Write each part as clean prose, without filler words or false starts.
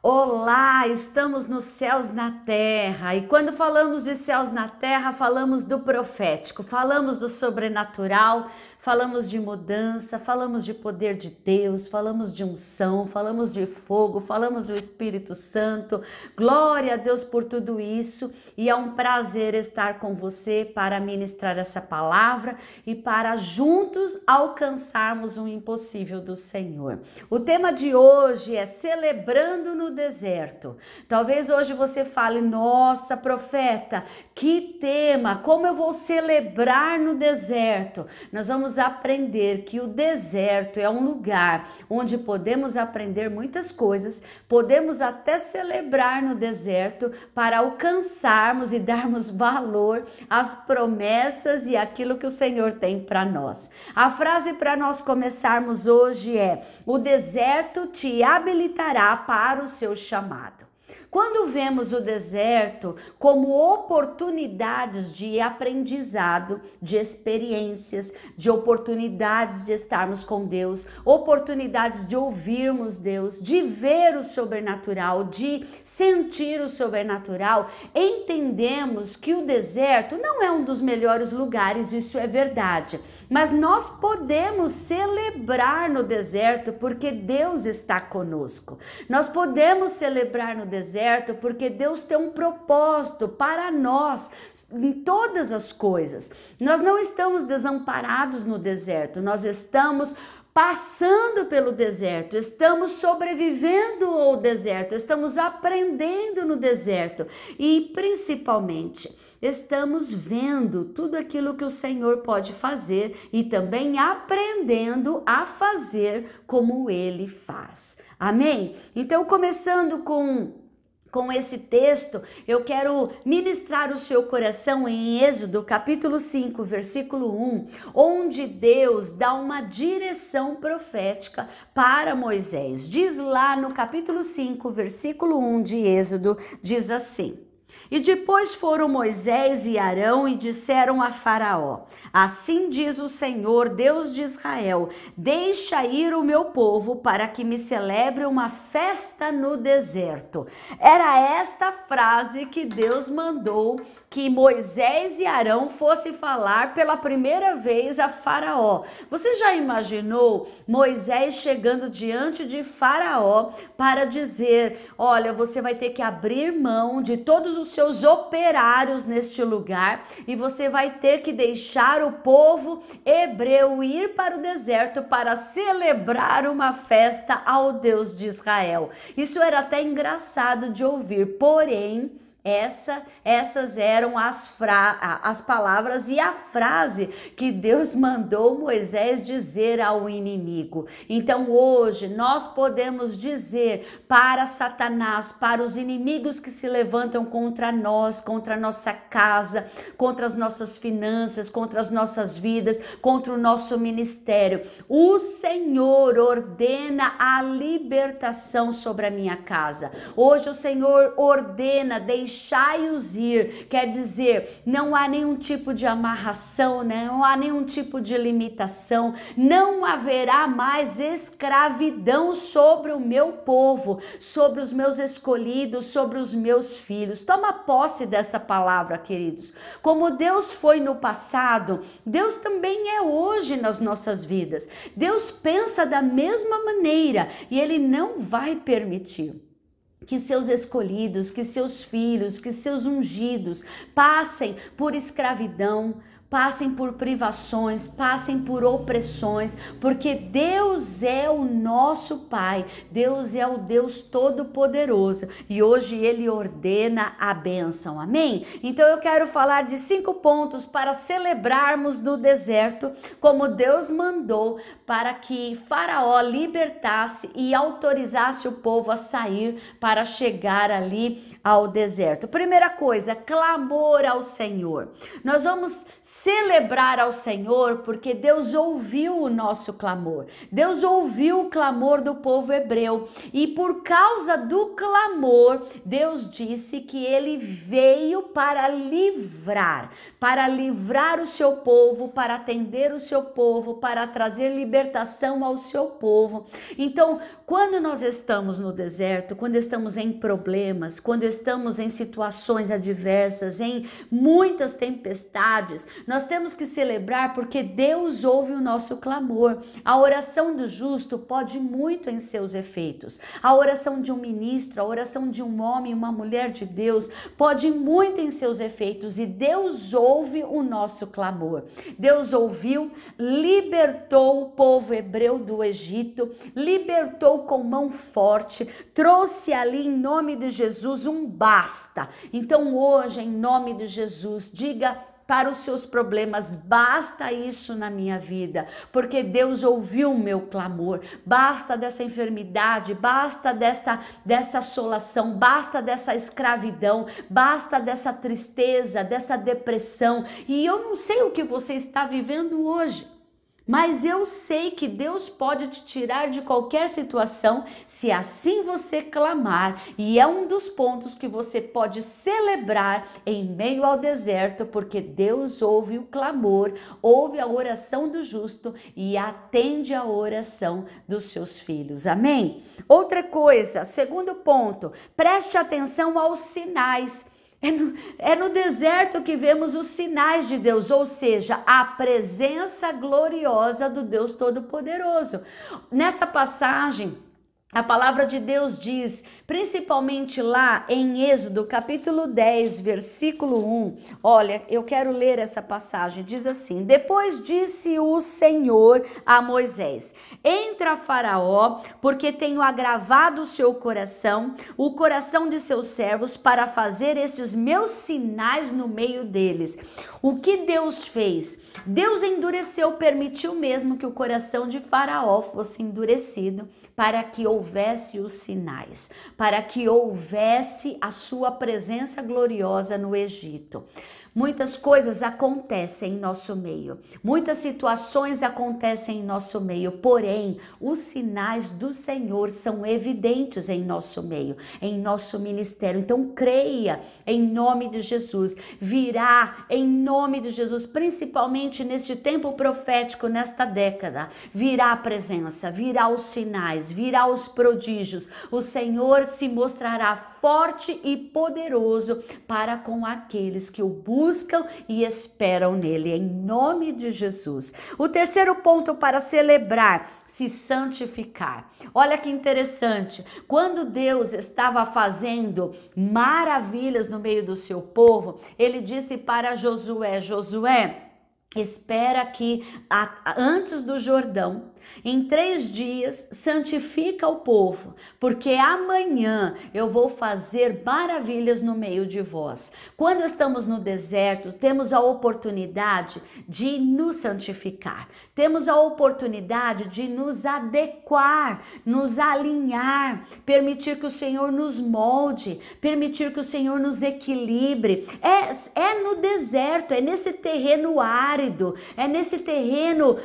Olá, estamos nos céus na terra e quando falamos de céus na terra, falamos do profético, falamos do sobrenatural, falamos de mudança, falamos de poder de Deus, falamos de unção, falamos de fogo, falamos do Espírito Santo. Glória a Deus por tudo isso e é um prazer estar com você para ministrar essa palavra e para juntos alcançarmos o impossível do Senhor. O tema de hoje é celebrando no deserto. Talvez hoje você fale: nossa, profeta, que tema, como eu vou celebrar no deserto? Nós vamos aprender que o deserto é um lugar onde podemos aprender muitas coisas, podemos até celebrar no deserto para alcançarmos e darmos valor às promessas e aquilo que o Senhor tem para nós. A frase para nós começarmos hoje é: o deserto te habilitará para o seu chamado. Quando vemos o deserto como oportunidades de aprendizado, de experiências, de oportunidades de estarmos com Deus, oportunidades de ouvirmos Deus, de ver o sobrenatural, de sentir o sobrenatural, entendemos que o deserto não é um dos melhores lugares, isso é verdade, mas nós podemos celebrar no deserto porque Deus está conosco. Nós podemos celebrar no deserto porque Deus tem um propósito para nós em todas as coisas. Nós não estamos desamparados no deserto, nós estamos passando pelo deserto, estamos sobrevivendo ao deserto, estamos aprendendo no deserto e principalmente estamos vendo tudo aquilo que o Senhor pode fazer e também aprendendo a fazer como Ele faz. Amém? Então, começando com esse texto, eu quero ministrar o seu coração em Êxodo capítulo 5, versículo 1, onde Deus dá uma direção profética para Moisés. Diz lá no capítulo 5, versículo 1 de Êxodo, diz assim: E depois foram Moisés e Arão e disseram a Faraó: Assim diz o Senhor, Deus de Israel, deixa ir o meu povo para que me celebre uma festa no deserto. Era esta frase que Deus mandou que Moisés e Arão fossem falar pela primeira vez a Faraó. Você já imaginou Moisés chegando diante de Faraó para dizer: olha, você vai ter que abrir mão de todos os seus operários neste lugar e você vai ter que deixar o povo hebreu ir para o deserto para celebrar uma festa ao Deus de Israel. Isso era até engraçado de ouvir, porém essas eram as palavras e a frase que Deus mandou Moisés dizer ao inimigo. Então hoje nós podemos dizer para Satanás, para os inimigos que se levantam contra nós, contra a nossa casa, contra as nossas finanças, contra as nossas vidas, contra o nosso ministério: o Senhor ordena a libertação sobre a minha casa. Hoje o Senhor ordena deixai-os ir, quer dizer, não há nenhum tipo de amarração, não há nenhum tipo de limitação, não haverá mais escravidão sobre o meu povo, sobre os meus escolhidos, sobre os meus filhos. Toma posse dessa palavra, queridos. Como Deus foi no passado, Deus também é hoje nas nossas vidas. Deus pensa da mesma maneira e Ele não vai permitir que seus escolhidos, que seus filhos, que seus ungidos passem por escravidão, passem por privações, passem por opressões, porque Deus é o nosso Pai, Deus é o Deus Todo-Poderoso e hoje Ele ordena a bênção, amém? Então eu quero falar de 5 pontos para celebrarmos no deserto, como Deus mandou para que Faraó libertasse e autorizasse o povo a sair para chegar ali ao deserto. Primeira coisa, clamor ao Senhor. Nós vamos celebrar ao Senhor, porque Deus ouviu o nosso clamor. Deus ouviu o clamor do povo hebreu e por causa do clamor, Deus disse que ele veio para livrar o seu povo, para atender o seu povo, para trazer libertação ao seu povo. Então, quando nós estamos no deserto, quando estamos em problemas, quando estamos em situações adversas, em muitas tempestades, nós temos que celebrar porque Deus ouve o nosso clamor. A oração do justo pode muito em seus efeitos. A oração de um ministro, a oração de um homem, uma mulher de Deus, pode muito em seus efeitos e Deus ouve o nosso clamor. Deus ouviu, libertou o povo hebreu do Egito, libertou com mão forte, trouxe ali em nome de Jesus um basta. Então hoje, em nome de Jesus, diga para os seus problemas, basta isso na minha vida, porque Deus ouviu o meu clamor, basta dessa enfermidade, basta dessa assolação, basta dessa escravidão, basta dessa tristeza, dessa depressão, e eu não sei o que você está vivendo hoje, mas eu sei que Deus pode te tirar de qualquer situação se assim você clamar. E é um dos pontos que você pode celebrar em meio ao deserto, porque Deus ouve o clamor, ouve a oração do justo e atende a oração dos seus filhos. Amém? Outra coisa, segundo ponto, preste atenção aos sinais. É no deserto que vemos os sinais de Deus, ou seja, a presença gloriosa do Deus Todo-Poderoso. Nessa passagem, a palavra de Deus diz, principalmente lá em Êxodo, capítulo 10, versículo 1, olha, eu quero ler essa passagem, diz assim: depois disse o Senhor a Moisés, entra Faraó, porque tenho agravado o seu coração, o coração de seus servos, para fazer estes meus sinais no meio deles. O que Deus fez? Deus endureceu, permitiu mesmo que o coração de Faraó fosse endurecido, para que houvesse os sinais, para que houvesse a sua presença gloriosa no Egito. Muitas coisas acontecem em nosso meio, muitas situações acontecem em nosso meio, porém, os sinais do Senhor são evidentes em nosso meio, em nosso ministério. Então, creia em nome de Jesus, virá em nome de Jesus, principalmente neste tempo profético, nesta década, virá a presença, virá os sinais, virá os prodígios. O Senhor se mostrará forte e poderoso para com aqueles que o buscam e esperam nele, em nome de Jesus. O terceiro ponto para celebrar, se santificar. Olha que interessante, quando Deus estava fazendo maravilhas no meio do seu povo, ele disse para Josué, espera aqui antes do Jordão, em 3 dias santifica o povo, porque amanhã eu vou fazer maravilhas no meio de vós. Quando estamos no deserto, temos a oportunidade de nos santificar, temos a oportunidade de nos adequar, nos alinhar, permitir que o Senhor nos molde, permitir que o Senhor nos equilibre. É no deserto, é nesse terreno árido, é nesse terreno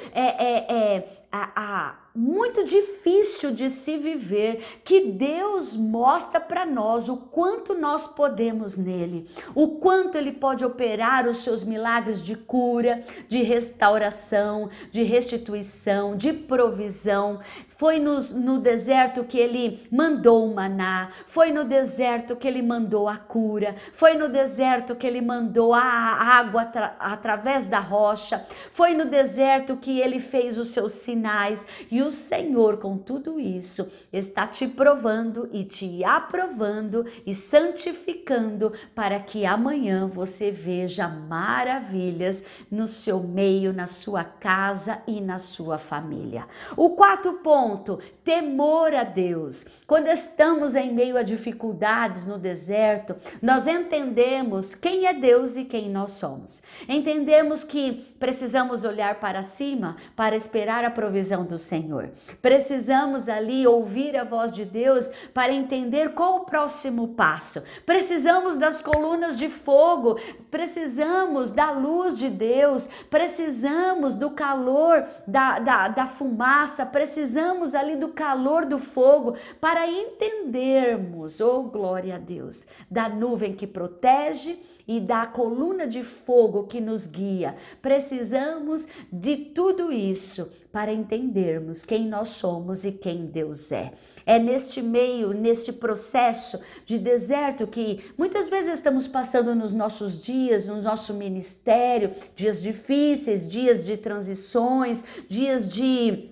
muito difícil de se viver, que Deus mostra para nós o quanto nós podemos nele, o quanto ele pode operar os seus milagres de cura, de restauração, de restituição, de provisão. Foi no deserto que ele mandou o maná, foi no deserto que ele mandou a cura, foi no deserto que ele mandou a água através da rocha, foi no deserto que ele fez os seus sinais. E o Senhor, com tudo isso, está te provando e te aprovando e santificando para que amanhã você veja maravilhas no seu meio, na sua casa e na sua família. O quarto ponto, temor a Deus. Quando estamos em meio a dificuldades no deserto, nós entendemos quem é Deus e quem nós somos. Entendemos que precisamos olhar para cima para esperar a provisão do Senhor. Senhor. Precisamos ali ouvir a voz de Deus para entender qual o próximo passo. Precisamos das colunas de fogo, precisamos da luz de Deus, precisamos do calor da fumaça, precisamos ali do calor do fogo para entendermos, oh glória a Deus, da nuvem que protege e da coluna de fogo que nos guia. Precisamos de tudo isso para entendermos quem nós somos e quem Deus é. É neste meio, neste processo de deserto que muitas vezes estamos passando nos nossos dias, no nosso ministério, dias difíceis, dias de transições, dias de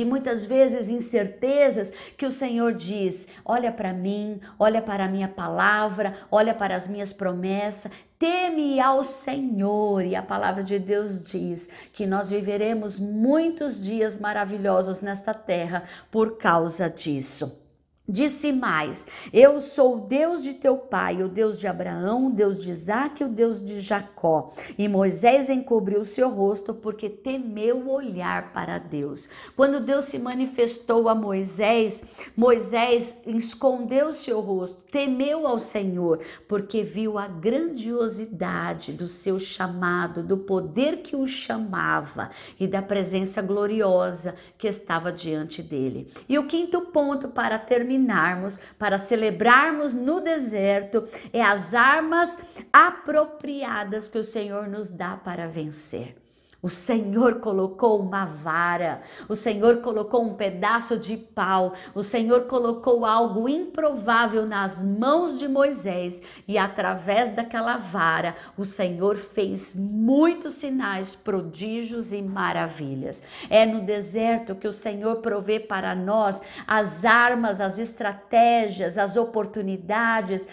muitas vezes incertezas, que o Senhor diz: olha para mim, olha para a minha palavra, olha para as minhas promessas, teme ao Senhor. E a palavra de Deus diz que nós viveremos muitos dias maravilhosos nesta terra por causa disso. Disse mais: eu sou o Deus de teu pai, o Deus de Abraão, o Deus de Isaque, o Deus de Jacó. E Moisés encobriu o seu rosto porque temeu olhar para Deus. Quando Deus se manifestou a Moisés, Moisés escondeu o seu rosto, temeu ao Senhor, porque viu a grandiosidade do seu chamado, do poder que o chamava e da presença gloriosa que estava diante dele. E o quinto ponto para terminar, para celebrarmos no deserto, é as armas apropriadas que o Senhor nos dá para vencer. O Senhor colocou uma vara, o Senhor colocou um pedaço de pau, o Senhor colocou algo improvável nas mãos de Moisés e através daquela vara o Senhor fez muitos sinais, prodígios e maravilhas. É no deserto que o Senhor provê para nós as armas, as estratégias, as oportunidades,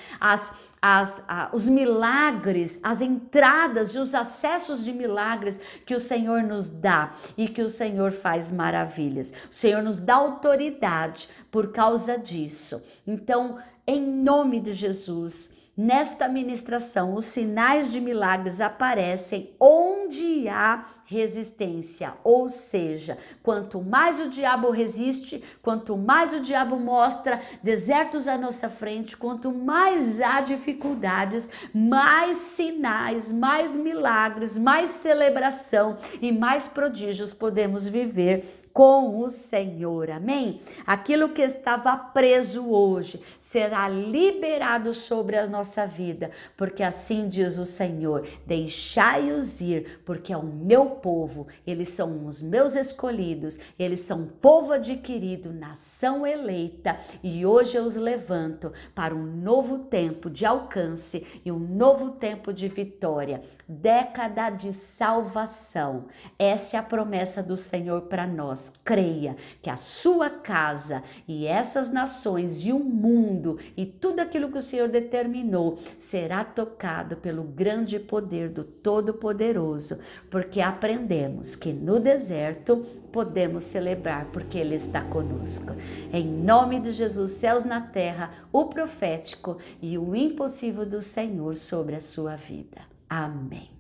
os milagres, as entradas e os acessos de milagres que o Senhor nos dá e que o Senhor faz maravilhas. O Senhor nos dá autoridade por causa disso. Então, em nome de Jesus, nesta ministração, os sinais de milagres aparecem onde há resistência, ou seja, quanto mais o diabo resiste, quanto mais o diabo mostra desertos à nossa frente, quanto mais há dificuldades, mais sinais, mais milagres, mais celebração e mais prodígios podemos viver com o Senhor, amém? Aquilo que estava preso hoje será liberado sobre a nossa vida, porque assim diz o Senhor: deixai-os ir, porque é o meu povo, eles são os meus escolhidos, eles são povo adquirido, nação eleita, e hoje eu os levanto para um novo tempo de alcance e um novo tempo de vitória, década de salvação. Essa é a promessa do Senhor para nós. Creia que a sua casa e essas nações e o mundo e tudo aquilo que o Senhor determinou será tocado pelo grande poder do Todo-Poderoso, porque aprendemos que no deserto podemos celebrar porque Ele está conosco. Em nome de Jesus, céus na terra, o profético e o impossível do Senhor sobre a sua vida. Amém.